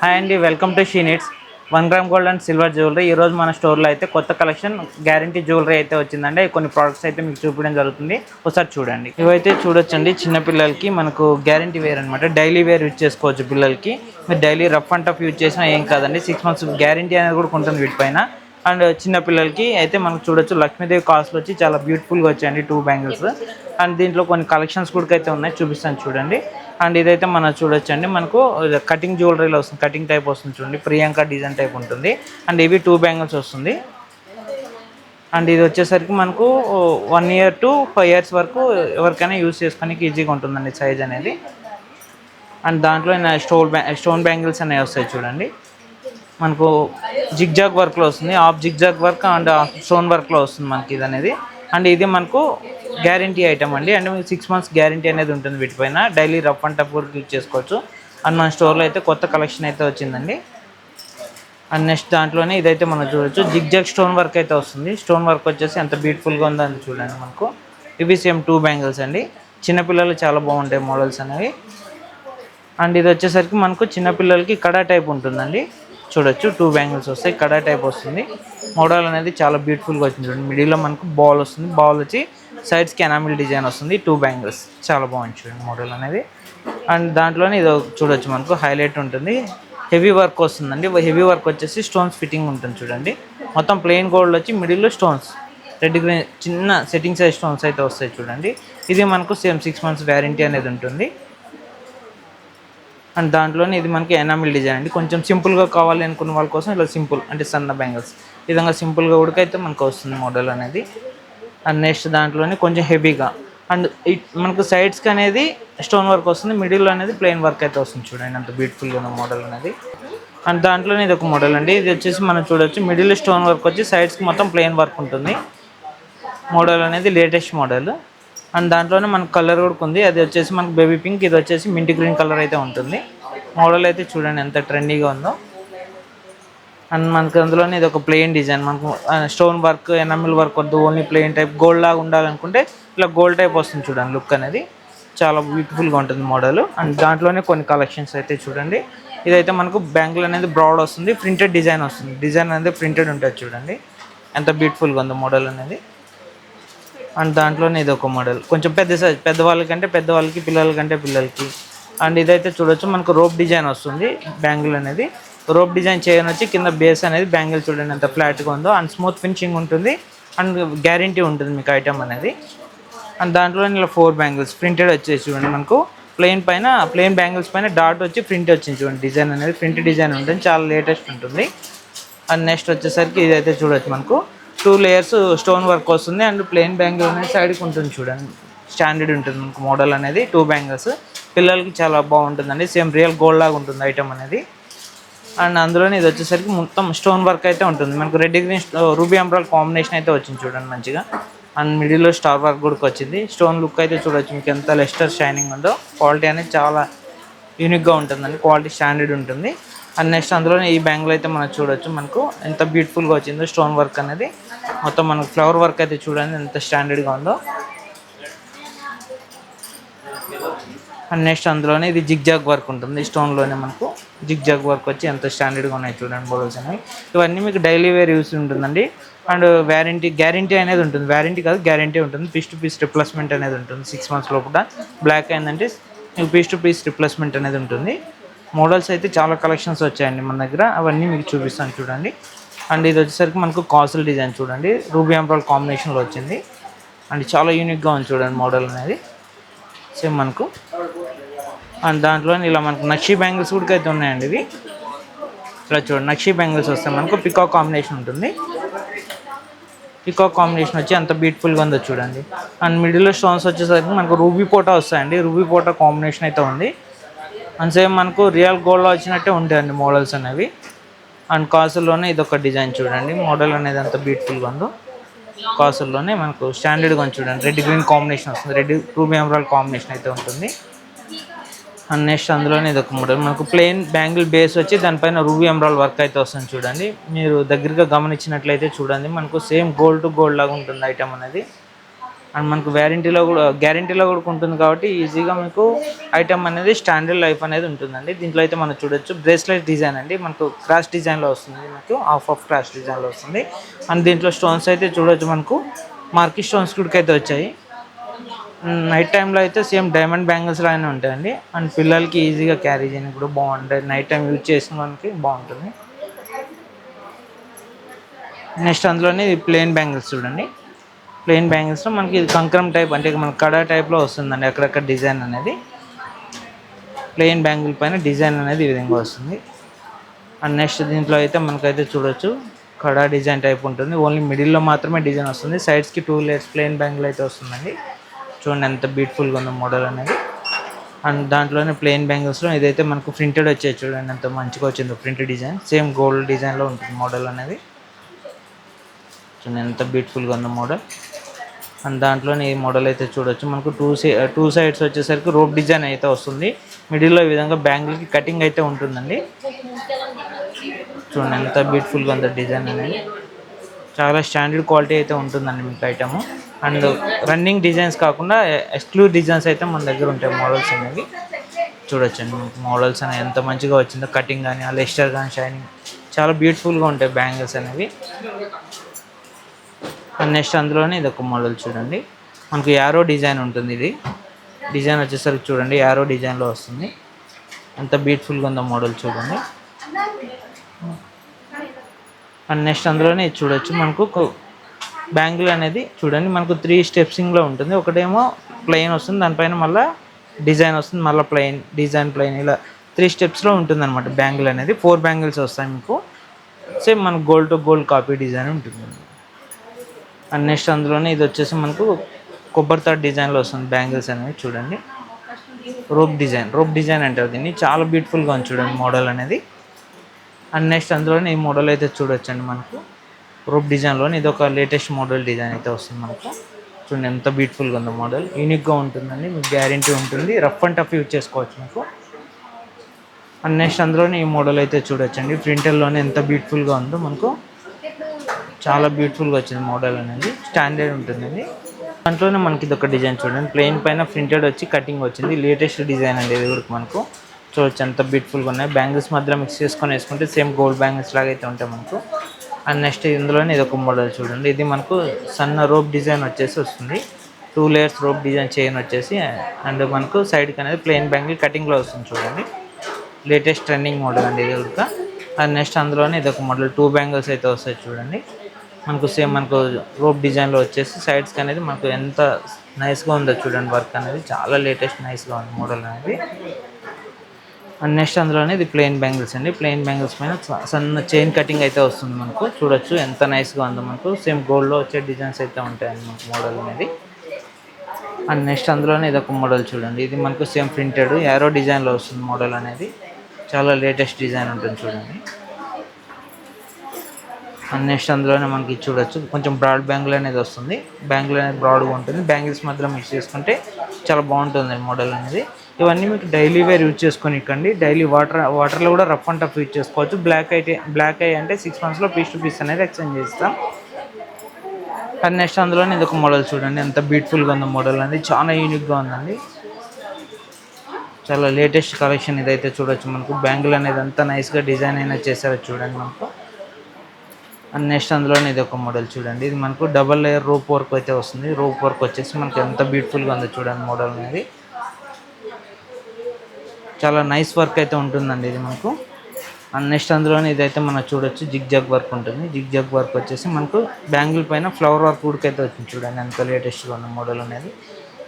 Hi అండి, welcome to she needs 1 gram gold and silver jewellery. ఈరోజు మన స్టోర్లో అయితే కొత్త కలెక్షన్ గ్యారంటీ జ్యువెలరీ అయితే వచ్చిందండి. కొన్ని ప్రోడక్ట్స్ అయితే మీకు చూపించడం జరుగుతుంది, ఒకసారి చూడండి. ఇవైతే చూడొచ్చండి, చిన్నపిల్లలకి మనకు గ్యారంటీ వేర్ అనమాట. డైలీ వేర్ యూజ్ చేసుకోవచ్చు పిల్లలకి. మీరు daily rough and tough use చేసినా ఏం కాదండి. 6 months గ్యారంటీ అనేది కూడా ఉంటుంది వీటిపైన. అండ్ చిన్నపిల్లలకి అయితే మనకు చూడొచ్చు, లక్ష్మీదేవి కాస్ట్లో వచ్చి చాలా బ్యూటిఫుల్గా వచ్చాయండి 2 బ్యాంగిల్స్. అండ్ దీంట్లో కొన్ని కలెక్షన్స్ కూడా అయితే ఉన్నాయి, చూపిస్తాను చూడండి. అండ్ ఇదైతే మనం చూడొచ్చండి, మనకు కటింగ్ జ్యువెలరీలో వస్తుంది, కటింగ్ టైప్ వస్తుంది చూడండి, ప్రియాంక డిజైన్ టైప్ ఉంటుంది. అండ్ ఇవి 2 బ్యాంగిల్స్ వస్తుంది. అండ్ ఇది వచ్చేసరికి మనకు 1 year to 5 years వరకు ఎవరికైనా యూజ్ చేసుకోనికి ఈజీగా ఉంటుందండి సైజ్ అనేది. అండ్ దాంట్లో స్టోన్ బ్యాంగిల్స్ అనేవి వస్తాయి చూడండి. మనకు జిగ్జాగ్ వర్క్లో వస్తుంది, half zigzag work and half stone వర్క్లో వస్తుంది మనకి ఇది అనేది. అండ్ ఇది మనకు గ్యారంటీ ఐటమ్ అండి. అంటే మీకు 6 months గ్యారంటీ అనేది ఉంటుంది వీటిపైన. డైలీ రఫ్ అండ్ టఫ్ కూడా యూజ్ చేసుకోవచ్చు. అండ్ మన స్టోర్లో అయితే కొత్త కలెక్షన్ అయితే వచ్చిందండి. అండ్ నెక్స్ట్ దాంట్లోనే ఇదైతే మనం చూడొచ్చు, జిగ్జాగ్ స్టోన్ వర్క్ అయితే వస్తుంది. స్టోన్ వర్క్ వచ్చేసి ఎంత బ్యూటిఫుల్గా ఉందో అని చూడండి మనకు. ఇవి సేమ్ 2 బ్యాంగిల్స్ అండి. చిన్నపిల్లలు చాలా బాగుంటాయి మోడల్స్ అనేవి. అండ్ ఇది వచ్చేసరికి మనకు చిన్నపిల్లలకి కడా టైప్ ఉంటుందండి. చూడొచ్చు 2 బ్యాంగిల్స్ వస్తాయి, కడా టైప్ వస్తుంది. మోడల్ అనేది చాలా బ్యూటిఫుల్గా వచ్చింది చూడండి. మిడిల్లో మనకు బాల్ వస్తుంది, బాల్ వచ్చి సైడ్స్కి ఎనామిల్ డిజైన్ వస్తుంది. 2 బ్యాంగిల్స్ చాలా బాగుంది చూడండి మోడల్ అనేది. అండ్ దాంట్లోనే ఇది చూడొచ్చు, మనకు హైలైట్ ఉంటుంది, హెవీ వర్క్ వస్తుందండి. హెవీ వర్క్ వచ్చేసి స్టోన్స్ ఫిట్టింగ్ ఉంటుంది చూడండి. మొత్తం ప్లెయిన్ గోల్డ్ వచ్చి మిడిల్లో స్టోన్స్, రెడ్ గ్రీన్ చిన్న సెట్టింగ్ సైజ్ స్టోన్స్ అయితే వస్తాయి చూడండి. ఇది మనకు సేమ్ 6 months వ్యారంటీ అనేది ఉంటుంది. అండ్ దాంట్లోనే ఇది మనకి ఎనామిల్ డిజైన్ అండి. కొంచెం సింపుల్గా కావాలి అనుకున్న వాళ్ళ కోసం ఇలా సింపుల్ అంటే సన్న బ్యాంగిల్స్ ఈ విధంగా సింపుల్గా ఉడికైతే మనకు వస్తుంది మోడల్ అనేది. అండ్ నెక్స్ట్ దాంట్లోనే కొంచెం హెవీగా అండ్ మనకు సైడ్స్కి అనేది స్టోన్ వర్క్ వస్తుంది, మిడిల్లో అనేది ప్లెయిన్ వర్క్ అయితే వస్తుంది చూడండి, అంత బ్యూటిఫుల్గా ఉన్న మోడల్ అనేది. అండ్ దాంట్లోనే ఇది ఒక మోడల్ అండి. ఇది వచ్చేసి మనం చూడొచ్చు, మిడిల్ స్టోన్ వర్క్ వచ్చి సైడ్స్కి మొత్తం ప్లెయిన్ వర్క్ ఉంటుంది. మోడల్ అనేది లేటెస్ట్ మోడల్. అండ్ దాంట్లోనే మనకు కలర్ కూడా ఉంది, అది వచ్చేసి మనకు బేబీ పింక్, ఇది వచ్చేసి మింట్ గ్రీన్ కలర్ అయితే ఉంటుంది. మోడల్ అయితే చూడండి ఎంత ట్రెండీగా ఉందో. అండ్ మనకు అందులోనే ఇది ఒక ప్లెయిన్ డిజైన్, మనకు స్టోన్ వర్క్ ఎనామిల్ వర్క్ వద్దు, ఓన్లీ ప్లెయిన్ టైప్ గోల్డ్ లాగా ఉండాలనుకుంటే ఇలా గోల్డ్ టైప్ వస్తుంది చూడండి. లుక్ అనేది చాలా బ్యూటిఫుల్గా ఉంటుంది మోడల్. అండ్ దాంట్లోనే కొన్ని కలెక్షన్స్ అయితే చూడండి. ఇదైతే మనకు బ్యాంగిల్ అనేది బ్రాడ్ వస్తుంది, ప్రింటెడ్ డిజైన్ వస్తుంది. డిజైన్ అనేది ప్రింటెడ్ ఉంటుంది చూడండి, ఎంత బ్యూటిఫుల్గా ఉంది మోడల్ అనేది. అండ్ దాంట్లోనే ఇది ఒక మోడల్, కొంచెం పెద్ద సైజ్, పెద్దవాళ్ళకి పిల్లలకి. అండ్ ఇదైతే చూడొచ్చు, మనకు రోప్ డిజైన్ వస్తుంది బ్యాంగిల్ అనేది. రోప్ డిజైన్ చేయని వచ్చి కింద బేస్ అనేది బ్యాంగిల్ చూడండి ఎంత ఫ్లాట్గా ఉందో. అండ్ స్మూత్ ఫినిషింగ్ ఉంటుంది, అండ్ గ్యారంటీ ఉంటుంది మీకు ఐటమ్ అనేది. అండ్ దాంట్లో ఇలా 4 బ్యాంగిల్స్ ప్రింటెడ్ వచ్చేసి చూడండి, మనకు ప్లెయిన్ బ్యాంగిల్స్ పైన డాట్ వచ్చి ప్రింట్ వచ్చింది చూడండి. డిజైన్ అనేది ప్రింట్ డిజైన్ ఉంటుంది, చాలా లేటెస్ట్ ఉంటుంది. అండ్ నెక్స్ట్ వచ్చేసరికి ఇదైతే చూడొచ్చు, మనకు 2 layers స్టోన్ వర్క్ వస్తుంది. అండ్ ప్లెయిన్ బ్యాంగిల్ అనేది సైడ్కి ఉంటుంది చూడండి, స్టాండర్డ్ ఉంటుంది మనకు మోడల్ అనేది. 2 బ్యాంగిల్స్ పిల్లలకి చాలా బాగుంటుందండి, సేమ్ రియల్ గోల్డ్ లాగా ఉంటుంది ఐటమ్ అనేది. అండ్ అందులోనే ఇది వచ్చేసరికి మొత్తం స్టోన్ వర్క్ అయితే ఉంటుంది మనకు. రెడ్ గ్రీన్ రూబీ ఎంబ్రాయిడ్ కాంబినేషన్ అయితే వచ్చింది చూడండి మంచిగా. అండ్ మిడిల్లో స్టార్ వర్క్ కూడా వచ్చింది. స్టోన్ లుక్ అయితే చూడొచ్చు మీకు ఎంత లెస్టర్ షైనింగ్ ఉందో. క్వాలిటీ అనేది చాలా యూనిక్గా ఉంటుందండి, క్వాలిటీ స్టాండర్డ్ ఉంటుంది. అండ్ నెక్స్ట్ అందులోనే ఈ బ్యాంగిల్ అయితే మనం చూడొచ్చు, మనకు ఎంత బ్యూటిఫుల్గా వచ్చిందో స్టోన్ వర్క్ అనేది. మొత్తం మనకు ఫ్లవర్ వర్క్ అయితే చూడండి ఎంత స్టాండర్డ్గా ఉందో. అండ్ నెక్స్ట్ అందులోనే ఇది జిగ్జాగ్ వర్క్ ఉంటుంది, స్టోన్లోనే మనకు జిగ్జాగ్ వర్క్ వచ్చి ఎంత స్టాండర్డ్గా ఉన్నాయి చూడండి మోడల్స్ అనేవి. ఇవన్నీ మీకు డైలీ వేర్ యూస్ ఉంటుందండి. అండ్ గ్యారంటీ అనేది ఉంటుంది, వ్యారంటీ కాదు గ్యారంటీ ఉంటుంది. పీస్ టు పీస్ రిప్లేస్మెంట్ అనేది ఉంటుంది 6 months లోపల. బ్లాక్ అయిందంటే మీకు పీస్ టు పీస్ రిప్లేస్మెంట్ అనేది ఉంటుంది. మోడల్స్ అయితే చాలా కలెక్షన్స్ వచ్చాయండి మన దగ్గర, అవన్నీ మీకు చూపిస్తాను చూడండి. అండ్ ఇది వచ్చేసరికి మనకు కాసుల్ డిజైన్ చూడండి, రూబీ ఎంబ్రాయిడ్ కాంబినేషన్లో వచ్చింది. అండ్ చాలా యూనిక్గా ఉంది చూడండి మోడల్ అనేది సేమ్ మనకు. అండ్ దాంట్లో ఇలా మనకు నక్షీ బ్యాంగిల్స్ కూడా అయితే ఉన్నాయండి. ఇవి ఇలా చూడండి, నక్షీ బ్యాంగిల్స్ వస్తాయి మనకు, పికాక్ కాంబినేషన్ ఉంటుంది. పికాక్ కాంబినేషన్ వచ్చి అంత బ్యూటిఫుల్గా ఉందో చూడండి. అండ్ మిడిల్లో స్టోన్స్ వచ్చేసరికి మనకు రూబీ పోటా వస్తాయండి, రూబీ పోటా కాంబినేషన్ అయితే ఉంది. అండ్ సేమ్ మనకు రియల్ గోల్డ్లో వచ్చినట్టే ఉంటాయండి మోడల్స్ అనేవి. అండ్ కాసుల్లోనే ఇది ఒక డిజైన్ చూడండి, మోడల్ అనేది అంత బ్యూటిఫుల్గా ఉందో. కాసుల్లోనే మనకు స్టాండర్డ్గా ఉంది చూడండి, రెడ్ గ్రీన్ కాంబినేషన్ వస్తుంది, రెడ్ రూబీ ఎంబ్రాయిడ్ కాంబినేషన్ అయితే ఉంటుంది. అండ్ నెక్స్ట్ అందులోనే ఇది ఒక మోడల్, మనకు ప్లెయిన్ బ్యాంగిల్ బేస్ వచ్చి దానిపైన రూబీ ఎంబ్రాయిడ్ వర్క్ అయితే వస్తుంది చూడండి. మీరు దగ్గరగా గమనించినట్లయితే చూడండి, మనకు సేమ్ గోల్డ్ టు గోల్డ్ లాగా ఉంటుంది ఐటమ్ అనేది. అండ్ మనకు గ్యారంటీలో కూడా ఉంటుంది కాబట్టి ఈజీగా మీకు ఐటమ్ అనేది స్టాండర్డ్ లైఫ్ అనేది ఉంటుందండి. దీంట్లో అయితే మనం చూడొచ్చు బ్రేస్లెట్ డిజైన్ అండి, మనకు క్రాష్ డిజైన్లో వస్తుంది, మనకు ఆఫ్ క్రాష్ డిజైన్లో వస్తుంది. అండ్ దీంట్లో స్టోన్స్ అయితే చూడొచ్చు, మనకు మార్కీ స్టోన్స్ అయితే వచ్చాయి. నైట్ టైంలో అయితే సేమ్ డైమండ్ బ్యాంగిల్స్ లాగానే ఉంటాయండి. అండ్ పిల్లలకి ఈజీగా క్యారీ చేయడానికి కూడా బాగుంటుంది, నైట్ టైం యూజ్ చేసిన మనకి బాగుంటుంది. నెక్స్ట్ అందులోనే ప్లెయిన్ బ్యాంగిల్స్ చూడండి. ప్లెయిన్ బ్యాంగిల్స్లో మనకి ఇది కంకరం టైప్, అంటే మన కడా టైప్లో వస్తుందండి అక్కడక్కడ డిజైన్ అనేది. ప్లెయిన్ బ్యాంగిల్ పైన డిజైన్ అనేది ఈ విధంగా వస్తుంది. అండ్ నెక్స్ట్ దీంట్లో అయితే మనకైతే చూడొచ్చు కడా డిజైన్ టైప్ ఉంటుంది, ఓన్లీ మిడిల్లో మాత్రమే డిజైన్ వస్తుంది. సైడ్స్కి 2 లేయర్స్ ప్లెయిన్ బ్యాంగిల్ అయితే వస్తుందండి. చూడండి ఎంత బ్యూటిఫుల్గా ఉందో మోడల్ అనేది. అండ్ దాంట్లోనే ప్లెయిన్ బ్యాంగిల్స్లో ఇదైతే మనకు ప్రింటెడ్ వచ్చేది, చూడండి ఎంత మంచిగా వచ్చిందో ప్రింటెడ్ డిజైన్, సేమ్ గోల్డ్ డిజైన్లో ఉంటుంది మోడల్ అనేది. చూడండి ఎంత బ్యూటిఫుల్గా ఉందో మోడల్. అండ్ దాంట్లోనే ఈ మోడల్ అయితే చూడొచ్చు, మనకు టూ సైడ్స్ వచ్చేసరికి రోప్ డిజైన్ అయితే వస్తుంది. మిడిల్లో ఈ విధంగా బ్యాంగిల్కి కటింగ్ అయితే ఉంటుందండి. చూడండి ఎంత బ్యూటిఫుల్గా ఉందో డిజైన్ అనేది, చాలా స్టాండర్డ్ క్వాలిటీ అయితే ఉంటుందండి మీకు ఐటము. అండ్ రన్నింగ్ డిజైన్స్ కాకుండా ఎక్స్క్లూజివ్ డిజైన్స్ అయితే మన దగ్గర ఉంటాయి మోడల్స్ అనేవి. చూడొచ్చండి మీకు మోడల్స్ అనేవి ఎంత మంచిగా వచ్చిందో, కటింగ్ కానీ ఆ లెస్టర్ కానీ షైనింగ్ చాలా బ్యూటిఫుల్గా ఉంటాయి బ్యాంగిల్స్ అనేవి. అండ్ నెక్స్ట్ అందులోనే ఇది ఒక మోడల్ చూడండి, మనకు యారో డిజైన్ ఉంటుంది. ఇది డిజైన్ వచ్చేసరికి చూడండి యారో డిజైన్లో వస్తుంది, ఎంత బ్యూటిఫుల్గా ఉందో మోడల్ చూడండి. అండ్ నెక్స్ట్ అందులోనే ఇది చూడొచ్చు, మనకు బ్యాంగిల్ అనేది చూడండి మనకు 3 స్టెప్సింగ్లో ఉంటుంది. ఒకటేమో ప్లెయిన్ వస్తుంది, దానిపైన మళ్ళీ డిజైన్ వస్తుంది, మళ్ళీ ప్లెయిన్ ఇలా 3 స్టెప్స్లో ఉంటుంది అనమాట బ్యాంగిల్ అనేది. 4 బ్యాంగిల్స్ వస్తాయి మీకు, సేమ్ మనకు gold to gold copy design ఉంటుంది. అండ్ నెక్స్ట్ అందులోనే ఇది వచ్చేసి మనకు కొబ్బరి తాడు డిజైన్లో వస్తుంది బ్యాంగిల్స్ అనేవి. చూడండి రోప్ డిజైన్ అంటారు దీన్ని, చాలా బ్యూటిఫుల్గా ఉంది చూడండి మోడల్ అనేది. అండ్ నెక్స్ట్ అందులోనే ఈ మోడల్ అయితే చూడొచ్చండి, మనకు రోప్ డిజైన్లోనే ఇది ఒక లేటెస్ట్ మోడల్ డిజైన్ అయితే వస్తుంది మనకు. చూడండి ఎంత బ్యూటిఫుల్గా ఉందో మోడల్, యూనిక్గా ఉంటుందండి, మీకు గ్యారంటీ ఉంటుంది, రఫ్ అండ్ టఫ్ యూజ్ చేసుకోవచ్చు మీకు. అండ్ నెక్స్ట్ అందులోనే ఈ మోడల్ అయితే చూడొచ్చండి, ప్రింటర్లోనే ఎంత బ్యూటిఫుల్గా ఉందో మనకు, చాలా బ్యూటిఫుల్గా వచ్చింది మోడల్ అనేది, స్టాండర్డ్ ఉంటుందండి. దాంట్లోనే మనకి ఇది ఒక డిజైన్ చూడండి, ప్లెయిన్ పైన ప్రింటెడ్ వచ్చి కటింగ్ వచ్చింది, లేటెస్ట్ డిజైన్ అండి ఇది కూడా మనకు. చూడొచ్చు ఎంత బ్యూటిఫుల్గా ఉన్నాయి, బ్యాంగిల్స్ మధ్యలో మిక్స్ చేసుకొని వేసుకుంటే సేమ్ గోల్డ్ బ్యాంగిల్స్ లాగా అయితే ఉంటాయి మనకు. అండ్ నెక్స్ట్ ఇందులోనే ఇది ఒక మోడల్ చూడండి, ఇది మనకు సన్న రోప్ డిజైన్ వచ్చేసి వస్తుంది, 2 లేయర్స్ రోప్ డిజైన్ చైన్ వచ్చేసి, అండ్ మనకు సైడ్కి అనేది ప్లెయిన్ బ్యాంగిల్ కటింగ్లో వస్తుంది చూడండి, లేటెస్ట్ ట్రెండింగ్ మోడల్ అండి ఇది కూడా. అండ్ నెక్స్ట్ అందులోనే ఇది ఒక మోడల్ 2 బ్యాంగిల్స్ అయితే వస్తాయి చూడండి, మనకు సేమ్ మనకు రోప్ డిజైన్లో వచ్చేసి సైడ్స్కి అనేది మనకు ఎంత నైస్గా ఉందో చూడండి, వర్క్ అనేది చాలా లేటెస్ట్ నైస్గా ఉంది మోడల్ అనేది. అండ్ నెక్స్ట్ అందులోనే ఇది ప్లెయిన్ బ్యాంగిల్స్ అండి, ప్లెయిన్ బ్యాంగిల్స్ పైన సన్న చైన్ కటింగ్ అయితే వస్తుంది మనకు. చూడొచ్చు ఎంత నైస్గా ఉందో, మనకు సేమ్ గోల్డ్లో వచ్చే డిజైన్స్ అయితే ఉంటాయండి మనకు మోడల్ అనేది. అండ్ నెక్స్ట్ అందులోనే ఇది ఒక మోడల్ చూడండి, ఇది మనకు సేమ్ ప్రింటెడ్ యారో డిజైన్లో వస్తుంది మోడల్ అనేది, చాలా లేటెస్ట్ డిజైన్ ఉంటుంది చూడండి. అండ్ నెక్స్ట్ అందులోనే మనకి చూడొచ్చు కొంచెం బ్రాడ్ బ్యాంగిల్ అనేది వస్తుంది, బ్యాంగిల్ అనేది బ్రాడ్గా ఉంటుంది, బ్యాంగిల్స్ మధ్యలో మిక్స్ చేసుకుంటే చాలా బాగుంటుంది మోడల్ అనేది. ఇవన్నీ మీకు డైలీ వేర్ యూజ్ చేసుకొని ఇక్కండి, డైలీ వాటర్లో కూడా రఫ్ అండ్ టఫ్ యూజ్ చేసుకోవచ్చు. బ్లాక్ ఐ అంటే 6 monthsలో పీస్ టు పీస్ అనేది ఎక్స్చేంజ్ చేస్తాం. అండ్ నెక్స్ట్ అందులోనే ఇది ఒక మోడల్ చూడండి, ఎంత బ్యూటిఫుల్గా ఉందో మోడల్ అనేది, చాలా యూనిక్గా ఉందండి, చాలా లేటెస్ట్ కలెక్షన్ ఇదైతే చూడొచ్చు. మనకు బ్యాంగిల్ అనేది అంతా నైస్గా డిజైన్ అయినా చేశారు చూడండి మనకు. అండ్ నెక్స్ట్ అందులోనే ఇది ఒక మోడల్ చూడండి, ఇది మనకు డబల్ లేయర్ రోప్ వర్క్ అయితే వస్తుంది, రోప్ వర్క్ వచ్చేసి మనకు ఎంత బ్యూటిఫుల్గా ఉందో చూడండి మోడల్ అనేది, చాలా నైస్ వర్క్ అయితే ఉంటుందండి ఇది మనకు. అండ్ నెక్స్ట్ అందులోనే ఇదైతే మనం చూడొచ్చు జిగ్ వర్క్ ఉంటుంది, జిగ్ వర్క్ వచ్చేసి మనకు బ్యాంగిల్ పైన ఫ్లవర్ వర్క్ ఉడికైతే వచ్చింది చూడండి, ఎంత లేటెస్ట్గా ఉన్న మోడల్ అనేది,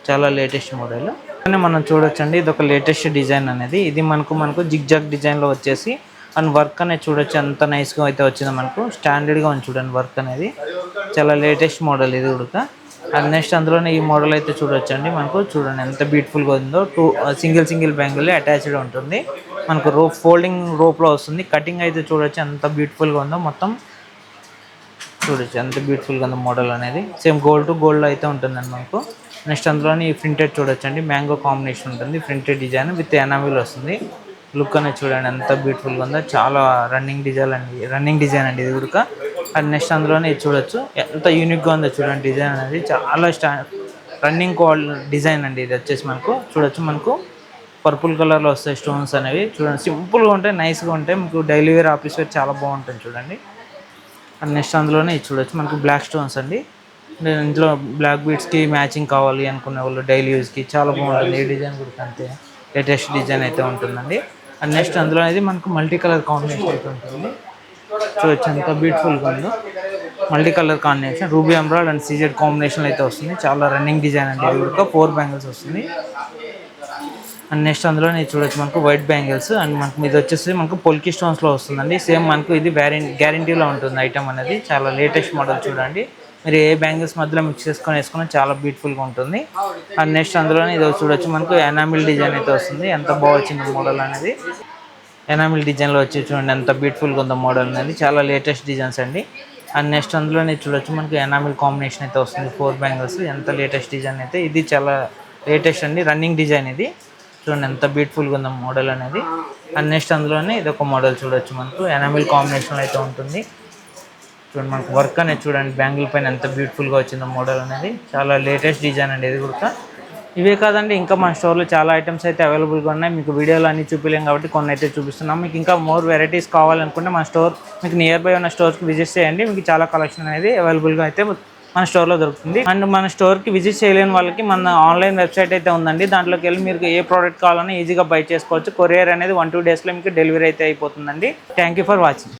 చాలా లేటెస్ట్ మోడల్. కానీ మనం చూడొచ్చండి ఇది ఒక లేటెస్ట్ డిజైన్ అనేది, ఇది మనకు జిగ్ డిజైన్లో వచ్చేసి అండ్ వర్క్ అనేది చూడొచ్చు ఎంత నైస్గా అయితే వచ్చిందో మనకు, స్టాండర్డ్గా ఉంది చూడండి వర్క్ అనేది, చాలా లేటెస్ట్ మోడల్ ఇది కూడా. అండ్ నెక్స్ట్ అందులోనే ఈ మోడల్ అయితే చూడొచ్చండి మనకు, చూడండి ఎంత బ్యూటిఫుల్గా ఉందో, సింగిల్ బ్యాంగిల్ అటాచ్డ్ ఉంటుంది మనకు, ఫోల్డింగ్ రోప్లో వస్తుంది, కటింగ్ అయితే చూడొచ్చు ఎంత బ్యూటిఫుల్గా ఉందో, మొత్తం చూడొచ్చు ఎంత బ్యూటిఫుల్గా ఉందో మోడల్ అనేది, సేమ్ గోల్డ్ టు గోల్డ్ అయితే ఉంటుందండి మనకు. నెక్స్ట్ అందులోని ఈ ప్రింటెడ్ చూడొచ్చండి, మ్యాంగో కాంబినేషన్ ఉంటుంది, ప్రింటెడ్ డిజైన్ విత్ ఎనామిల్ వస్తుంది, లుక్ అనేది చూడండి ఎంత బ్యూటిఫుల్గా ఉందో, చాలా రన్నింగ్ డిజైన్ అండి ఇది కూడా. అండ్ నెక్స్ట్ అందులోనే ఇది చూడొచ్చు ఎంత యూనిక్గా ఉందో చూడండి, డిజైన్ అనేది చాలా రన్నింగ్ డిజైన్ అండి. ఇది వచ్చేసి మనకు చూడొచ్చు, మనకు పర్పుల్ కలర్లో వస్తాయి స్టోన్స్ అనేవి. చూడండి సింపుల్గా ఉంటాయి, నైస్గా ఉంటాయి, మీకు డైలీ వేర్ ఆఫీస్ వేర్ చాలా బాగుంటుంది చూడండి. అండ్ నెక్స్ట్ అందులోనే ఇది చూడొచ్చు మనకు బ్లాక్ స్టోన్స్ అండి. ఇందులో బ్లాక్ బీడ్స్కి మ్యాచింగ్ కావాలి అనుకునే వాళ్ళు డైలీ యూజ్కి చాలా బాగుంటుంది. ఈ డిజైన్ కూడా అంతే లేటెస్ట్ డిజైన్ అయితే ఉంటుందండి. అండ్ నెక్స్ట్ అందులో అనేది మనకు మల్టీ కలర్ కాంబినేషన్ అయితే ఉంటుంది. చూడొచ్చు ఎంత బ్యూటిఫుల్గా ఉందో, మల్టీ కలర్ కాంబినేషన్ రూబీ ఎంబ్రాయిడ్ అండ్ సీజెడ్ కాంబినేషన్ అయితే వస్తుంది. చాలా రన్నింగ్ డిజైన్ అండి. ఇది కూడా 4 బ్యాంగిల్స్ వస్తుంది. అండ్ నెక్స్ట్ అందులో నేను చూడొచ్చు మనకు వైట్ బ్యాంగిల్స్ అండ్ మనకు ఇది వచ్చేసి మనకు పొల్కి స్టోన్స్లో వస్తుందండి. సేమ్ మనకు ఇది గ్యారంటీలో ఉంటుంది ఐటమ్ అనేది. చాలా లేటెస్ట్ మోడల్ చూడండి. మీరు ఏ బ్యాంగిల్స్ మధ్యలో మిక్స్ చేసుకొని వేసుకున్నా చాలా బ్యూటిఫుల్గా ఉంటుంది. అండ్ నెక్స్ట్ అందులోనే ఇది చూడొచ్చు మనకు ఎనామిల్ డిజైన్ అయితే వస్తుంది. ఎంత బాగా వచ్చింది మోడల్ అనేది. ఎనామిల్ డిజైన్లో వచ్చి చూడండి ఎంత బ్యూటిఫుల్గా ఉందో మోడల్ అనేది. చాలా లేటెస్ట్ డిజైన్స్ అండి. అండ్ నెక్స్ట్ అందులోనే చూడొచ్చు మనకు ఎనామిల్ కాంబినేషన్ అయితే వస్తుంది. 4 బ్యాంగిల్స్ ఎంత లేటెస్ట్ డిజైన్ అయితే. ఇది చాలా లేటెస్ట్ అండి, రన్నింగ్ డిజైన్ ఇది. చూడండి ఎంత బ్యూటిఫుల్గా ఉందో మోడల్ అనేది. అండ్ నెక్స్ట్ అందులోనే ఇది ఒక మోడల్ చూడొచ్చు మనకు ఎనామిల్ కాంబినేషన్లో అయితే ఉంటుంది. చూడండి మనకు వర్క్ అనేది చూడండి బ్యాంగిల్ పైన ఎంత బ్యూటిఫుల్గా వచ్చిందో మోడల్ అనేది. చాలా లేటెస్ట్ డిజైన్ అండి ఇది కూడా. ఇవే కాదండి, ఇంకా మన స్టోర్లో చాలా ఐటమ్స్ అయితే అవైలబుల్గా ఉన్నాయి. మీకు వీడియోలో అన్ని చూపించలేం కాబట్టి కొన్ని అయితే చూపిస్తున్నాం. మీకు ఇంకా మోర్ వెరైటీస్ కావాలనుకుంటే మన స్టోర్ మీకు నియర్ బై ఉన్న స్టోర్స్కి విజిట్ చేయండి. మీకు చాలా కలెక్షన్ అనేది అవైలబుల్గా అయితే మన స్టోర్లో దొరుకుతుంది. అండ్ మన స్టోర్కి విజిట్ చేయలేని వాళ్ళకి మన ఆన్లైన్ వెబ్సైట్ అయితే ఉందండి. దాంట్లోకి వెళ్ళి మీరు ఏ ప్రోడక్ట్ కావాలన్నా ఈజీగా బై చేసుకోవచ్చు. కొరియర్ అనేది 1-2 డేస్లో మీకు డెలివరీ అయితే అయిపోతుందండి. Thank you for watching.